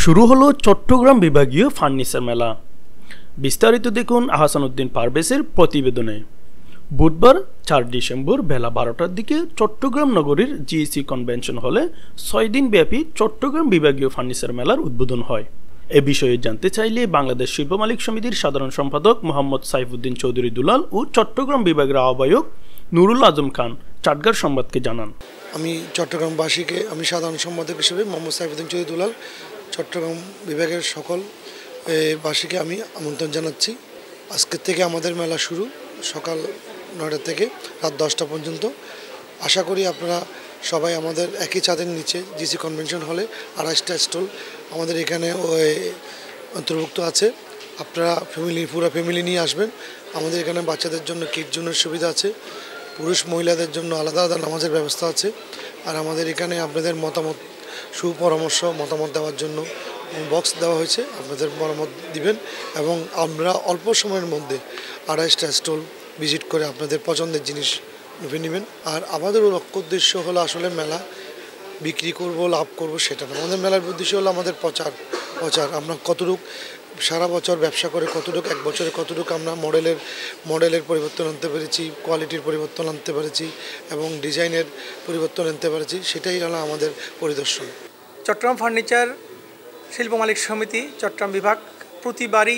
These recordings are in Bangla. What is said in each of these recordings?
শুরু হলো চট্টগ্রাম বিভাগীয় ফার্নিচার মেলা। বিস্তারিত দেখুন আহসানুদ্দিন পারভেজের প্রতিবেদনে। বুধবার 4 ডিসেম্বর বেলা 12টার দিকে চট্টগ্রাম নগরীর জিইসি কনভেনশন হলে 6 দিন ব্যাপী চট্টগ্রাম বিভাগীয় ফার্নিচার মেলার উদ্বোধন হয়। এ বিষয়ে জানতে চাইলে বাংলাদেশ শিল্প মালিক সমিতির সাধারণ সম্পাদক মোহাম্মদ সাইফুদ্দিন চৌধুরী দুলাল ও চট্টগ্রাম বিভাগের আহ্বায়ক নুরুল আজম খান চাটগার সংবাদকে জানান, আমি চট্টগ্রামবাসীকে আমি সাধারণ সম্পাদক হিসেবে মোহাম্মদ সাইফুদ্দিন চৌধুরী দুলাল চট্টগ্রাম বিভাগের সকল বাসীকে আমি আমন্ত্রণ জানাচ্ছি। আজকের থেকে আমাদের মেলা শুরু সকাল 9টা থেকে রাত 10টা পর্যন্ত। আশা করি আপনারা সবাই আমাদের একই ছাদের নিচে জিসি কনভেনশন হলে 28টা স্টল আমাদের এখানে অন্তর্ভুক্ত আছে। আপনারা পুরো ফ্যামিলি নিয়ে আসবেন। আমাদের এখানে বাচ্চাদের জন্য কিড জোনের সুবিধা আছে, পুরুষ মহিলাদের জন্য আলাদা আলাদা নামাজের ব্যবস্থা আছে। আর আমাদের এখানে আপনাদের মতামত দেওয়ার জন্য বক্স দেওয়া হয়েছে, আপনাদের মতামত দিবেন এবং আমরা অল্প সময়ের মধ্যে 28টা স্টল ভিজিট করে আপনাদের পছন্দের জিনিস নিয়ে নেবেন। আর আমাদের লক্ষ্য উদ্দেশ্য হলো আসলে মেলা বিক্রি করব, লাভ করব সেটা না। আমাদের মেলার উদ্দেশ্য হলো আমাদের প্রচার। আমরা কতটুকু সারা বছর ব্যবসা করে কতটুকু এক বছরে কতটুকু আমরা মডেলের পরিবর্তন আনতে পেরেছি, কোয়ালিটির পরিবর্তন আনতে পেরেছি এবং ডিজাইনের পরিবর্তন আনতে পেরেছি, সেটাই হলো আমাদের পরিদর্শন। চট্টগ্রাম ফার্নিচার শিল্প মালিক সমিতি চট্টগ্রাম বিভাগ প্রতিবারই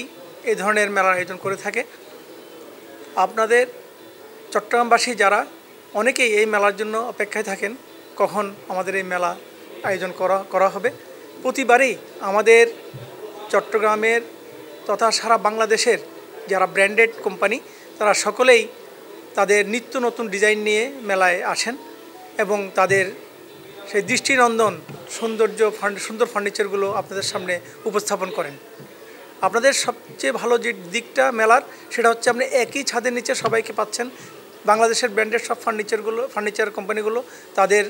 এই ধরনের মেলার আয়োজন করে থাকে। আপনাদের চট্টগ্রামবাসী যারা অনেকেই এই মেলার জন্য অপেক্ষায় থাকেন কখন আমাদের এই মেলা আয়োজন করা হবে। প্রতিবারই আমাদের চট্টগ্রামের তথা সারা বাংলাদেশের যারা ব্র্যান্ডেড কোম্পানি তারা সকলেই তাদের নিত্য নতুন ডিজাইন নিয়ে মেলায় আসেন এবং তাদের সেই দৃষ্টিনন্দন সুন্দর ফার্নিচারগুলো আপনাদের সামনে উপস্থাপন করেন। আপনাদের সবচেয়ে ভালো যে দিকটা মেলার সেটা হচ্ছে আপনি একই ছাদের নিচে সবাইকে পাচ্ছেন। বাংলাদেশের ব্র্যান্ডেড সব ফার্নিচার কোম্পানিগুলো তাদের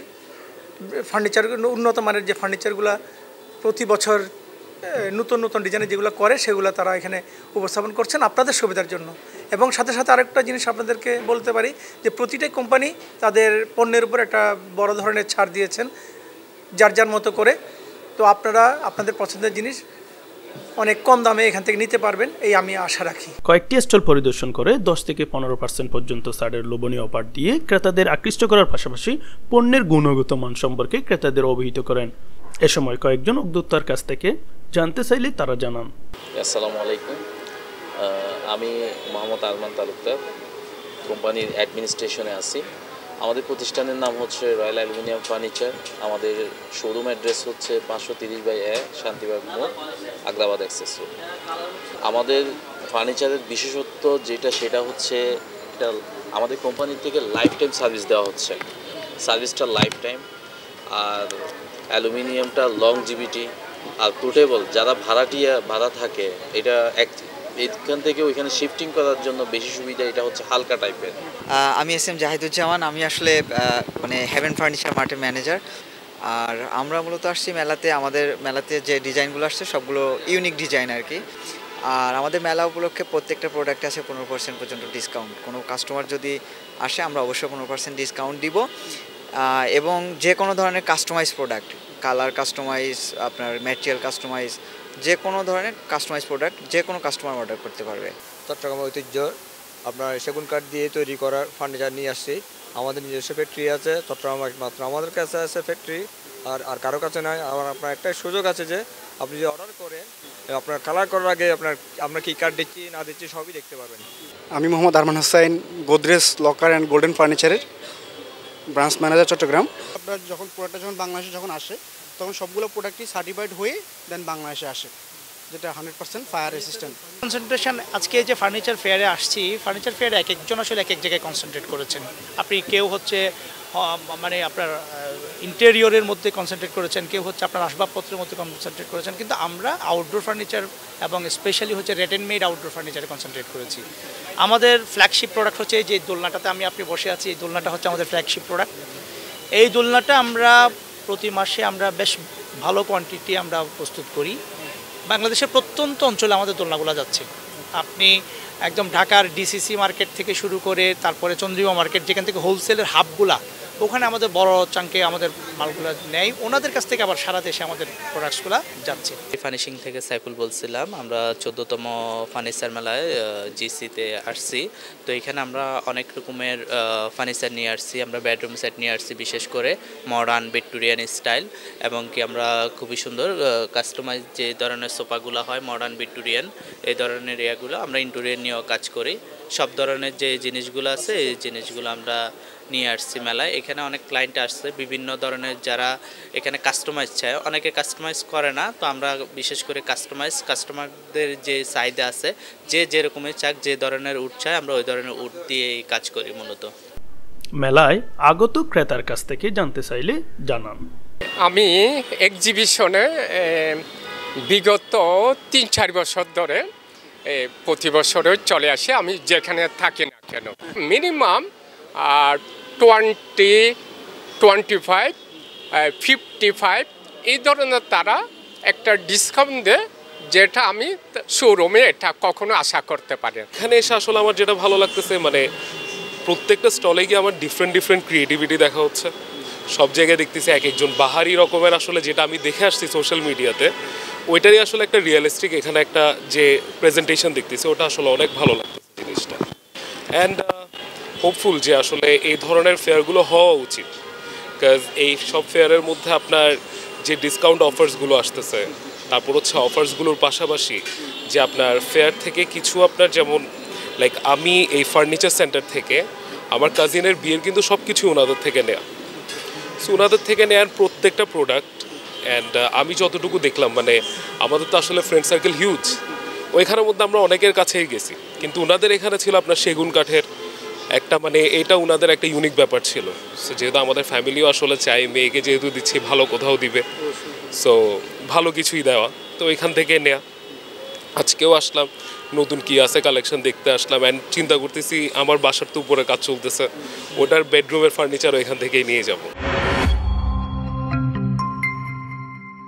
ফার্নিচারগুলো উন্নত মানের যে ফার্নিচারগুলো প্রতি বছর নতুন ডিজাইনের যেগুলো করে সেগুলো তারা এখানে উপস্থাপন করছেন আপনাদের সুবিধার জন্য। এবং সাথে সাথে আরেকটা জিনিস আপনাদেরকে বলতে পারি যে প্রতিটা কোম্পানি তাদের পণ্যের উপর একটা বড় ধরনের ছাড় দিয়েছেন যার মতো করে। তো আপনারা আপনাদের পছন্দের জিনিস অনেক কম দামে এখান থেকে নিতে পারবেন এই আমি আশা রাখি। কয়েকটি স্টল পরিদর্শন করে 10 থেকে 15% পর্যন্ত ছাড়ের লোভনীয় অফার দিয়ে ক্রেতাদের আকৃষ্ট করার পাশাপাশি পণ্যের গুণগত মান সম্পর্কে ক্রেতাদের অবহিত করেন। এ সময় কয়েকজন উদ্যোক্তার কাছ থেকে জানতে চাইলে তারা জানান, আসসালামু আলাইকুম, আমি মোহাম্মদ আরমান তালুকদার, কোম্পানির অ্যাডমিনিস্ট্রেশনে আছি। আমাদের প্রতিষ্ঠানের নাম হচ্ছে রয়্যাল অ্যালুমিনিয়াম ফার্নিচার। আমাদের শোরুম অ্যাড্রেস হচ্ছে 530/1 শান্তিবাগ মোড়, আগ্রাবাদ অ্যাক্সেস রোড। আমাদের ফার্নিচারের বিশেষত্ব সেটা হচ্ছে এটা আমাদের কোম্পানি থেকে লাইফ টাইম সার্ভিস দেওয়া হচ্ছে। সার্ভিসটা লাইফ টাইম, আর অ্যালুমিনিয়ামটা লংজিভিটি, আর পোর্টেবল। যারা ভাড়া থাকে এটা এখান থেকে ওইখানে শিফটিং করার জন্য বেশি সুবিধা। এটা হচ্ছে হালকা টাইপের। আমি এস এম জাহিদুজ্জামান, আমি আসলে হেভেন ফার্নিচার মার্টের ম্যানেজার। আর আমরা মূলত আসছি মেলাতে, আমাদের মেলাতে যে ডিজাইনগুলো আসছে সবগুলো ইউনিক ডিজাইন আর কি। আর আমাদের মেলা উপলক্ষে প্রত্যেকটা প্রোডাক্টে আছে 15% পর্যন্ত ডিসকাউন্ট। কোনো কাস্টমার যদি আসে আমরা অবশ্যই 15% ডিসকাউন্ট দিব। এবং যে কোনো ধরনের কাস্টমাইজ প্রোডাক্ট, কালার কাস্টমাইজ, আপনার ম্যাটেরিয়াল কাস্টমাইজ, যে কোনো ধরনের কাস্টমাইজ প্রোডাক্ট যে কোনো কাস্টমার অর্ডার করতে পারবে। চট্টগ্রাম ঐতিহ্য আপনার সেগুন কাঠ দিয়ে তৈরি করার ফার্নিচার নিয়ে আসছি। আমাদের নিজস্ব ফ্যাক্টরি আছে চট্টগ্রাম, মাত্র আমাদের কাছে আছে ফ্যাক্টরি, আর কারো কাছে নয়। আবার আপনার একটাই সুযোগ আছে যে আপনি যদি অর্ডার করেন আপনার কালার করার আগে আমরা কি কাঠ দিচ্ছি না দিচ্ছি সবই দেখতে পারবেন। আমি Mohammad Arman Hossain, Godrej locker and golden ফার্নিচারের ব্রাঞ্চ ম্যানেজার চট্টগ্রাম। আপনার প্রোডাক্টটা বাংলাদেশে আসে তখন সবগুলো প্রোডাক্টই সার্টিফাইড হয়ে দেন বাংলাদেশে আসে, যেটা 100% ফায়ার রেসিস্ট্যান্ট। কনসেন্ট্রেশন আজকে যে ফার্নিচার ফেয়ারে আসছি, ফার্নিচার ফেয়ারে এক একজন আসলে এক জায়গায় কনসেন্ট্রেট করেছেন। আপনি কেউ হচ্ছে মানে আপনার ইন্টেরিয়রের মধ্যে কনসেন্ট্রেট করেছেন, কেউ হচ্ছে আপনার আসবাবপত্রের মধ্যে কনসেন্ট্রেট করেছেন, কিন্তু আমরা আউটডোর ফার্নিচার এবং স্পেশালি হচ্ছে রেড অ্যান্ড মেড আউটডোর ফার্নিচারে কনসেন্ট্রেট করেছি। আমাদের ফ্ল্যাগশিপ প্রোডাক্ট হচ্ছে যে দোলনাটাতে আপনি বসে আছি, এই দোলনাটা হচ্ছে আমাদের ফ্ল্যাগশিপ প্রোডাক্ট। এই দোলনাটা আমরা প্রতি মাসে আমরা বেশ ভালো কোয়ান্টিটি আমরা প্রস্তুত করি। বাংলাদেশের প্রত্যন্ত অঞ্চলে আমাদের দোলনাগুলো যাচ্ছে। আপনি একদম ঢাকার ডিসিসি মার্কেট থেকে শুরু করে তারপরে চন্দ্রিমা মার্কেট, যেখান থেকে হোলসেলের হাবগুলা ওখানে আমাদের বড় চাঙ্কে আমাদের মালগুলো নেয়, ওনাদের কাছ থেকে আবার সারা দেশে আমাদের প্রোডাক্টসগুলো যাচ্ছে। ফার্নিশিং থেকে সাইফুল বলছিলাম। আমরা 14তম ফার্নিচার মেলায় জিসিতে আসছি। তো এখানে আমরা অনেক রকমের ফার্নিচার নিয়ে আসছি। আমরা বেডরুম সেট নিয়ে আসছি, বিশেষ করে মডার্ন ভিক্টোরিয়ান স্টাইল, এবং কি আমরা খুবই সুন্দর কাস্টমাইজ যে ধরনের সোফাগুলো হয় মডার্ন ভিক্টোরিয়ান, এই ধরনের এরিয়াগুলো আমরা ইন্টেরিয়র নিয়েও কাজ করি। সব ধরনের যে জিনিসগুলো আছে এই জিনিসগুলো আমরা নিয়ে আসছি মেলায়। এখানে অনেক ক্লায়েন্ট আসছে বিভিন্ন ধরনের, যারা এখানে কাস্টমাইজ চায়, অনেকে কাস্টমাইজ করে না। তো আমরা বিশেষ করে কাস্টমারদের যে চাহিদা আছে, যে যেরকমের চাক, যে ধরনের উড চায়, আমরা ওই ধরনের উড দিয়েই কাজ করি মূলত। মেলায় আগত ক্রেতার কাছ থেকে জানতে চাইলে জানান। আমি এক্সিবিশনে বিগত 3-4 বছর ধরে প্রতি বছরে চলে আসি, আমি যেখানে থাকি না কেন। মিনিমাম 20, 25, 55 এই ধরনের তারা একটা ডিসকাউন্ট দেয়, যেটা আমি শোরুমে এটা কখনো আশা করতে পারি। এখানে এসে আসলে আমার যেটা ভালো লাগতেছে, মানে প্রত্যেকটা স্টলে গিয়ে আমার ডিফারেন্ট ক্রিয়েটিভিটি দেখা হচ্ছে। সব জায়গায় দেখতেছি এক একজন বাহারি রকমের, আসলে যেটা আমি দেখে আসছি সোশ্যাল মিডিয়াতে, ওইটারই আসলে একটা রিয়েলিস্টিক এখানে একটা যে প্রেজেন্টেশন দেখতেছি, ওটা আসলে অনেক ভালো লাগতেছে জিনিসটা। অ্যান্ড হোপফুল যে আসলে এই ধরনের ফেয়ারগুলো হওয়া উচিত, বিকজ এই সব ফেয়ারের মধ্যে আপনার যে ডিসকাউন্ট অফার্সগুলো আসতেছে, তারপর হচ্ছে অফার্সগুলোর পাশাপাশি যে আপনার ফেয়ার থেকে কিছু আপনার, যেমন লাইক আমি এই ফার্নিচার সেন্টার থেকে আমার কাজিনের বিয়ের কিন্তু সব কিছু ওনাদের থেকে নেওয়া। সো ওনাদের থেকে নেওয়ার প্রত্যেকটা প্রোডাক্ট, অ্যান্ড আমি যতটুকু দেখলাম, মানে আমাদের তো আসলে ফ্রেন্ড সার্কেল হিউজ, ওইখানের মধ্যে আমরা অনেকের কাছেই গেছি, কিন্তু ওনাদের এখানে ছিল আপনার সেগুন কাঠের একটা, মানে এটা ওনাদের একটা ইউনিক ব্যাপার ছিল। সো যেহেতু আমাদের ফ্যামিলিও আসলে চাই মেয়েকে যেহেতু দিচ্ছি ভালো কোথাও দিবে, সো ভালো কিছুই দেওয়া, তো এখান থেকে নেওয়া। আজকেও আসলাম, নতুন কি আছে কালেকশন দেখতে আসলাম, অ্যান্ড চিন্তা করতেছি আমার বাসার তো উপরে কাজ চলতেছে, ওটার বেডরুমের ফার্নিচারও এখান থেকেই নিয়ে যাব।